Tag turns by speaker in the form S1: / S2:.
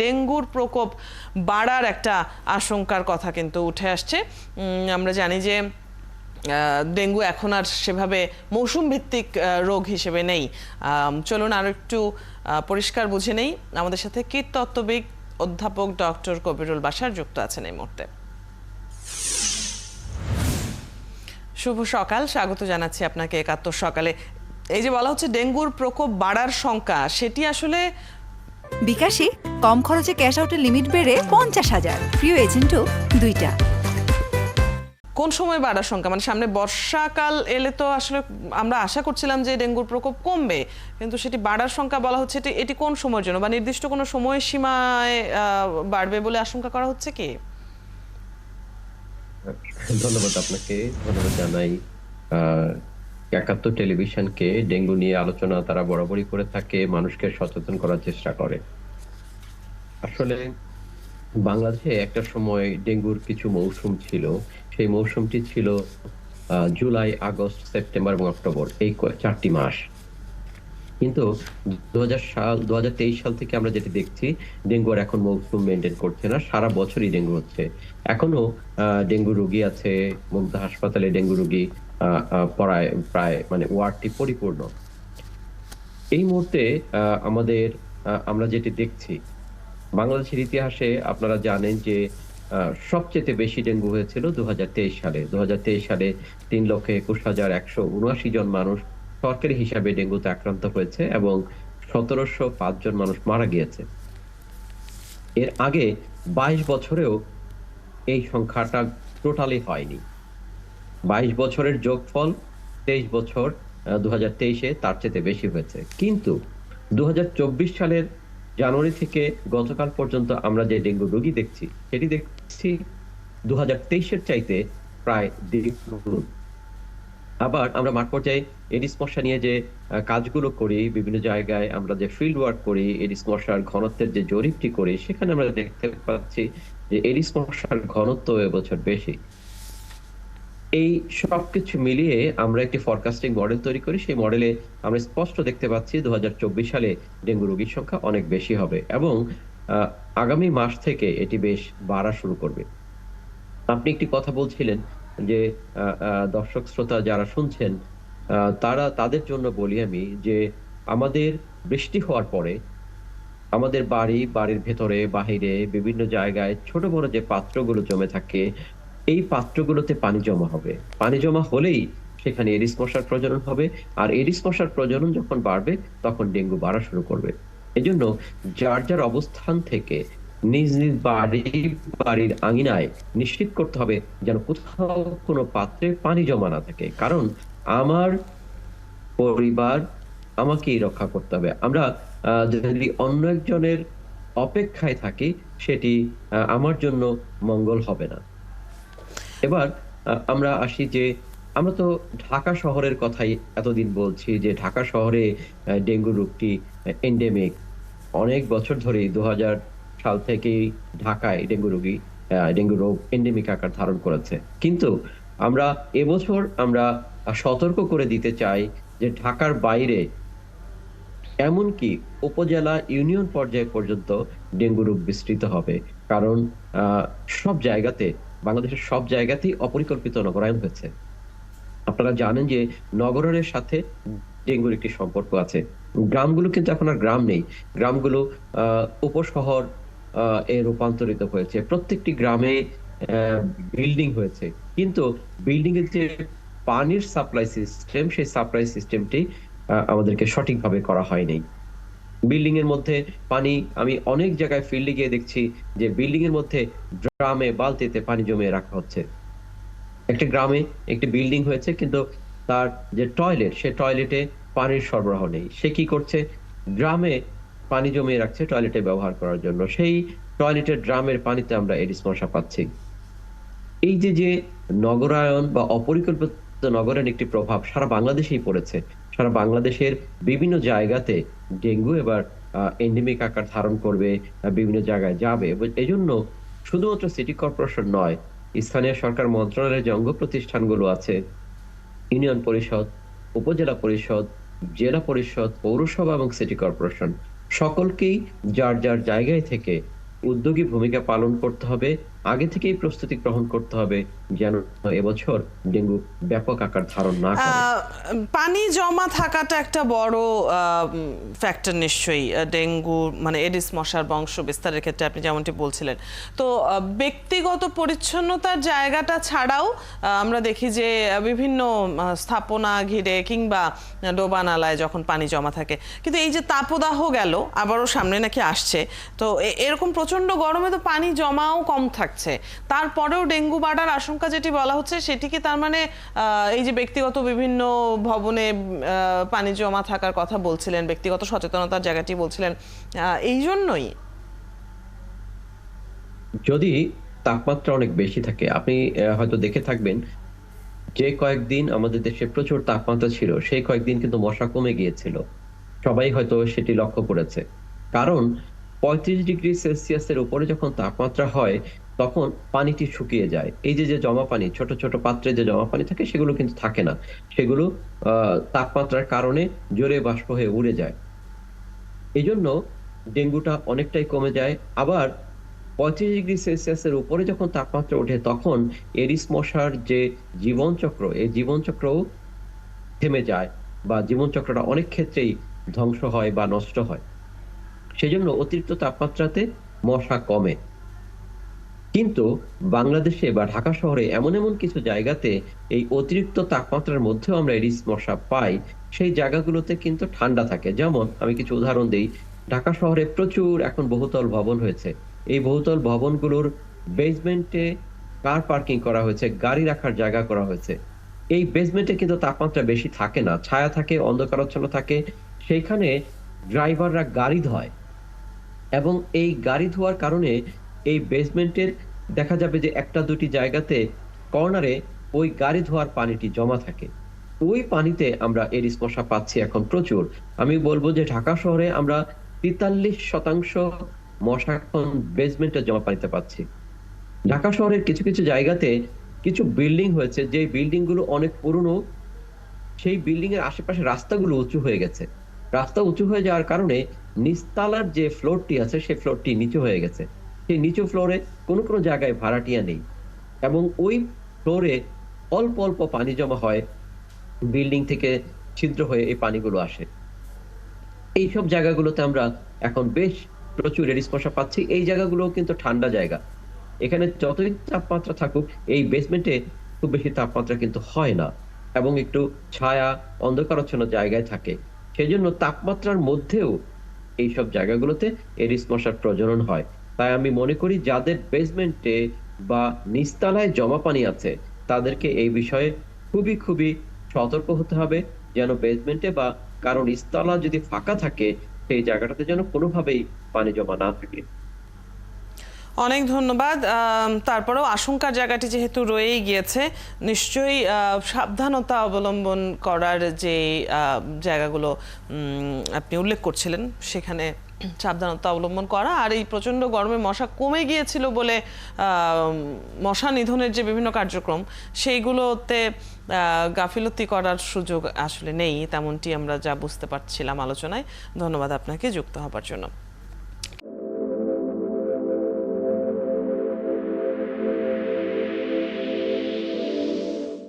S1: ডেঙ্গুর প্রকোপ বাড়ার একটা আশঙ্কার কথা কিন্তু উঠে আসছে। আমরা জানি যে ডেঙ্গু এখন আর সেভাবে মৌসুম ভিত্তিক রোগ হিসেবে নেই। চলুন আরো একটু পরিষ্কার বুঝে নেই। আমাদের সাথে কীটতত্ত্ববিদ অধ্যাপক ডক্টর কবিরুল বাশার যুক্ত আছেন এই মুহূর্তে। শুভ সকাল, স্বাগত জানাচ্ছি আপনাকে একাত্তর সকালে। এই যে বলা হচ্ছে ডেঙ্গুর প্রকোপ বাড়ার শঙ্কা, সেটি আসলে
S2: বিকাশে কম খরচে ক্যাশ আউটের লিমিট বেড়ে 50,000, প্রিয় এজেন্টও 2টা।
S1: কোন সময় বাড়ার শঙ্কা? মানে সামনে বর্ষাকাল এলে তো আসলে আমরা আশা করছিলাম যে ডেঙ্গুর প্রকোপ কমবে, কিন্তু সেটি বাড়ার শঙ্কা বলা হচ্ছে। এটি কোন সময়ের জন্য বা নির্দিষ্ট কোনো সময় সীমায় বাড়বে বলে আশঙ্কা করা হচ্ছে কি?
S3: ধন্যবাদ আপনাকে, ধন্যবাদ জানাই একাত্তর টেলিভিশনকে। ডেঙ্গু নিয়ে আলোচনা তারা বরাবরই করে থাকে, মানুষকে সচেতন করার চেষ্টা করে। আসলে বাংলাদেশে একটা সময় ডেঙ্গুর কিছু মৌসুম ছিল। সেই মৌসুমটি ছিল জুলাই, আগস্ট, সেপ্টেম্বর এবং অক্টোবর, এই 4টি মাস। কিন্তু 2023 সাল থেকে আমরা যেটি দেখছি, ডেঙ্গু আর এখন মৌসুম মেনটেন করছে না, সারা বছরই ডেঙ্গু হচ্ছে। এখনো ডেঙ্গু রোগী আছে, মুগদা হাসপাতালে ডেঙ্গু রোগী প্রায় মানে ওয়ার্ডটি পরিপূর্ণ। এই মুহূর্তে আমরা যেটি দেখছি, বাংলাদেশের ইতিহাসে আপনারা জানেন যে সবচেয়ে বেশি ডেঙ্গু হয়েছিল 2023 সালে। 2023 সালে 3,21,179 জন মানুষ সরকারি হিসাবে ডেঙ্গুতে আক্রান্ত হয়েছে এবং 1,705 জন মানুষ মারা গিয়েছে। এর আগে 22 বছরেও এই সংখ্যাটা টোটালি হয়নি। 22 বছরের যোগফল 23 বছর, 2023-এ তার চেয়ে বেশি হয়েছে। কিন্তু 2024 সালের জানুয়ারি থেকে গতকাল পর্যন্ত আমরা যে ডেঙ্গু রোগী দেখছি, সেটি দেখছি 2023-এর চাইতে প্রায় দ্বিগুণ। আবার আমরা মাঠ পর্যায়ে এডিস মশা নিয়ে যে কাজগুলো করি, বিভিন্ন জায়গায় আমরা যে ফিল্ড ওয়ার্ক করি, এডিস মশার ঘনত্বের যে জরিপটি করি, সেখানে আমরা দেখতে পাচ্ছি যে এডিস মশার ঘনত্ব এবছর বেশি। এই সবকিছু মিলিয়ে আমরা একটি ফরকাস্টিং মডেল তৈরি করি। সেই মডেলে আমরা স্পষ্ট দেখতে পাচ্ছি 2024 সালে ডেঙ্গু রোগীর সংখ্যা অনেক বেশি হবে এবং আগামী মাস থেকে এটি বেশ বাড়া শুরু করবে। আপনি একটি কথা বলছিলেন যে দর্শক শ্রোতা যারা শুনছেন, তাদের জন্য বলি আমি যে আমাদের বৃষ্টি হওয়ার পরে আমাদের বাড়ির ভেতরে, বাহিরে, বিভিন্ন জায়গায় ছোট বড় যে পাত্রগুলো জমে থাকে, এই পাত্রগুলোতে পানি জমা হবে। পানি জমা হলেই সেখানে এডিস মশার প্রজনন হবে, আর এডিস মশার প্রজনন যখন বাড়বে তখন ডেঙ্গু বাড়া শুরু করবে। এজন্য যার অবস্থান থেকে নিজ নিজ বাড়ির আঙিনায় নিশ্চিত করতে হবে যেন কোথাও কোনো পাত্রে পানি জমা না থাকে, কারণ আমার পরিবার আমাকেই রক্ষা করতে হবে। আমরা যদি অন্য একজনের অপেক্ষায় থাকি, সেটি আমার জন্য মঙ্গল হবে না। এবার আমরা আসি যে আমরা তো ঢাকা শহরের কথাই এতদিন বলছি যে ঢাকা শহরে ডেঙ্গু রোগটি এন্ডেমিক। অনেক বছর ধরে 2000 সাল থেকেই ঢাকায় ডেঙ্গু রোগ এন্ডেমিক আকার ধারণ করেছে। কিন্তু এবছর আমরা সতর্ক করে দিতে চাই যে ঢাকার বাইরে, এমনকি উপজেলা, ইউনিয়ন পর্যায়ে পর্যন্ত ডেঙ্গু রোগ বিস্তৃত হবে। কারণ বাংলাদেশের সব জায়গাতেই অপরিকল্পিত নগরায়ন হয়েছে। আপনারা জানেন যে নগরের সাথে ডেঙ্গুর একটি সম্পর্ক আছে। গ্রামগুলো কিন্তু এখন আর গ্রাম নেই, গ্রামগুলো উপশহর এ রূপান্তরিত হয়েছে। প্রত্যেকটি গ্রামে বিল্ডিং হয়েছে, কিন্তু বিল্ডিং এর যে পানির সাপ্লাই সিস্টেম, সেই সাপ্লাই সিস্টেমটি আমাদেরকে সঠিকভাবে করা হয়নি। বিল্ডিং এর মধ্যে পানি, আমি অনেক জায়গায় ফিল্ডে গিয়ে দেখছি যে বিল্ডিং এর মধ্যে ড্রামে, বালতিতে পানি জমিয়ে রাখা হচ্ছে। একটা গ্রামে একটি বিল্ডিং হয়েছে, কিন্তু তার যে টয়লেট, সে টয়লেটে পানির সরবরাহ নেই। সে কি করছে? গ্রামে পানি জমিয়ে রাখছে টয়লেটে ব্যবহার করার জন্য। সেই টয়লেটের ড্রামের পানিতে আমরা এডিস মশা পাচ্ছি। এই যে নগরায়ন বা অপরিকল্পিত নগরায়ন একটি প্রভাব সারা বাংলাদেশেই পড়েছে। সারা বাংলাদেশের বিভিন্ন জায়গাতে ডেঙ্গু এবার এন্ডেমিক আকার ধারণ করবে, বিভিন্ন জায়গায় যাবে। এই জন্য শুধুমাত্র সিটি কর্পোরেশন নয়, স্থানীয় সরকার মন্ত্রণালয়ের যে অঙ্গ প্রতিষ্ঠানগুলো আছে, ইউনিয়ন পরিষদ, উপজেলা পরিষদ, জেলা পরিষদ, পৌরসভা এবং সিটি কর্পোরেশন, সকলকেই যার যার জায়গায় থেকে উদ্যোগী ভূমিকা পালন করতে হবে, আগে থেকেই প্রস্তুতি গ্রহণ করতে হবে যেন এবছর ডেঙ্গু ব্যাপক আকার ধারণ না করে।
S1: পানি জমা থাকাটা একটা বড় ফ্যাক্টর নিশ্চয়ই ডেঙ্গু মানে এডিস মশার বংশ বিস্তারের ক্ষেত্রে, আপনি যেমনটি বলছিলেন। তো ব্যক্তিগত পরিচ্ছন্নতার জায়গাটা ছাড়াও আমরা দেখি যে বিভিন্ন স্থাপনা ঘিরে কিংবা ডোবা নালায় যখন পানি জমা থাকে, কিন্তু এই যে তাপদাহ গেল আবারও সামনে নাকি আসছে, তো এরকম প্রচন্ড গরমে তো পানি জমাও কম থাকছে, তারপরেও ডেঙ্গু বাড়ার আশঙ্কা যেটি বলা হচ্ছে সেটি কি তার মানে এই যে ব্যক্তিগত বিভিন্ন ভবনে পানি জমা থাকার কথা বলছিলেন, ব্যক্তিগত সচেতনতার জায়গাটি বলছিলেন, এই জন্যই?
S3: যদি তাপমাত্রা অনেক বেশি থাকে, আপনি হয়তো দেখে থাকবেন যে কয়েকদিন আমাদের দেশে প্রচুর তাপমাত্রা ছিল, সেই কয়েকদিন কিন্তু মশা কমে গিয়েছিল। সবাই হয়তো সেটি লক্ষ্য করেছে। কারণ 35°C উপরে যখন তাপমাত্রা হয় তখন পানিটি শুকিয়ে যায়। এই যে যে জমা পানি, ছোট ছোট পাত্রে যে জমা পানি থাকে সেগুলো কিন্তু থাকে না, সেগুলো তাপমাত্রার কারণে জোরে বাষ্প হয়ে উড়ে যায়। এই জন্য ডেঙ্গুটা অনেকটাই কমে যায়। আবার 35°C উপরে যখন তাপমাত্রা ওঠে তখন এডিস মশার যে জীবনচক্র, এই জীবনচক্রও থেমে যায় বা জীবনচক্রটা অনেক ক্ষেত্রেই ধ্বংস হয় বা নষ্ট হয়। সেজন্য অতিরিক্ত তাপমাত্রাতে মশা কমে। কিন্তু বাংলাদেশে বা ঢাকা শহরে এমন এমন কিছু জায়গাতে এই অতিরিক্ত তাপমাত্রার মধ্যেও আমরা এডিস মশা পাই, সেই জায়গাগুলোতে কিন্তু ঠান্ডা থাকে। যেমন আমি কিছু উদাহরণ দিই, ঢাকা শহরে প্রচুর এখন বহুতল ভবন হয়েছে। এই বহুতল ভবনগুলোর বেসমেন্টে কার পার্কিং করা হয়েছে, গাড়ি রাখার জায়গা করা হয়েছে। এই বেসমেন্টে কিন্তু তাপমাত্রা বেশি থাকে না, ছায়া থাকে, অন্ধকারাচ্ছন্ন থাকে। সেইখানে ড্রাইভাররা গাড়ি ধোয় এবং এই গাড়ি ধোয়ার কারণে এই বেসমেন্টের দেখা যাবে যে একটা দুটি জায়গাতে কর্নারে ওই গাড়ি ধোয়ার পানিটি জমা থাকে। ওই পানিতে আমরা এডিস মশা পাচ্ছি এখন প্রচুর। আমি বলবো যে ঢাকা শহরে আমরা 43% মশা এখন বেসমেন্টে জমা পানিতে পাচ্ছি। ঢাকা শহরের কিছু কিছু জায়গাতে কিছু বিল্ডিং হয়েছে, যে বিল্ডিং গুলো অনেক পুরনো, সেই বিল্ডিং এর আশেপাশে রাস্তাগুলো উঁচু হয়ে গেছে। রাস্তা উঁচু হয়ে যাওয়ার কারণে নিচতলার যে ফ্লোরটি আছে সেই ফ্লোরটি নিচু হয়ে গেছে। সেই নিচু ফ্লোরে কোনো কোনো জায়গায় ভাড়াটিয়া নেই এবং ওই ফ্লোরে অল্প অল্প পানি জমা হয়, বিল্ডিং থেকে ছিদ্র হয়ে এই পানিগুলো আসে। এইসব জায়গাগুলোতে আমরা এখন বেশ প্রচুর এডিস মশা পাচ্ছি। এই জায়গাগুলো কিন্তু ঠান্ডা জায়গা, এখানে যতই তাপমাত্রা থাকুক এই বেসমেন্টে খুব বেশি তাপমাত্রা কিন্তু হয় না এবং একটু ছায়া অন্ধকারাচ্ছন্ন জায়গায় থাকে। সেজন্য তাপমাত্রার মধ্যেও এইসব জায়গাগুলোতে এডিস মশার প্রজনন হয়। তাই আমি মনে করি যাদের বেসমেন্টে বা নিচতলায় জমা পানি আছে তাদেরকে এই বিষয়ে খুবই খুবই সতর্ক হতে হবে, যেন বেসমেন্টে বা কারণ নিচতলা যদি ফাঁকা থাকে সেই জায়গাটাতে যেন কোনোভাবেই পানি জমা না থাকে।
S1: অনেক ধন্যবাদ। তারপরেও আশঙ্কার জায়গাটি যেহেতু রয়েই গিয়েছে, নিশ্চয়ই সাবধানতা অবলম্বন করার যে জায়গাগুলো আপনি উল্লেখ করছিলেন সেখানে সাবধানতা অবলম্বন করা, আর এই প্রচণ্ড গরমে মশা কমে গিয়েছিল বলে মশা নিধনের যে বিভিন্ন কার্যক্রম সেইগুলোতে গাফিলতি করার সুযোগ আসলে নেই, তেমনটি আমরা যা বুঝতে পারছিলাম আলোচনায়। ধন্যবাদ আপনাকে যুক্ত হবার জন্য।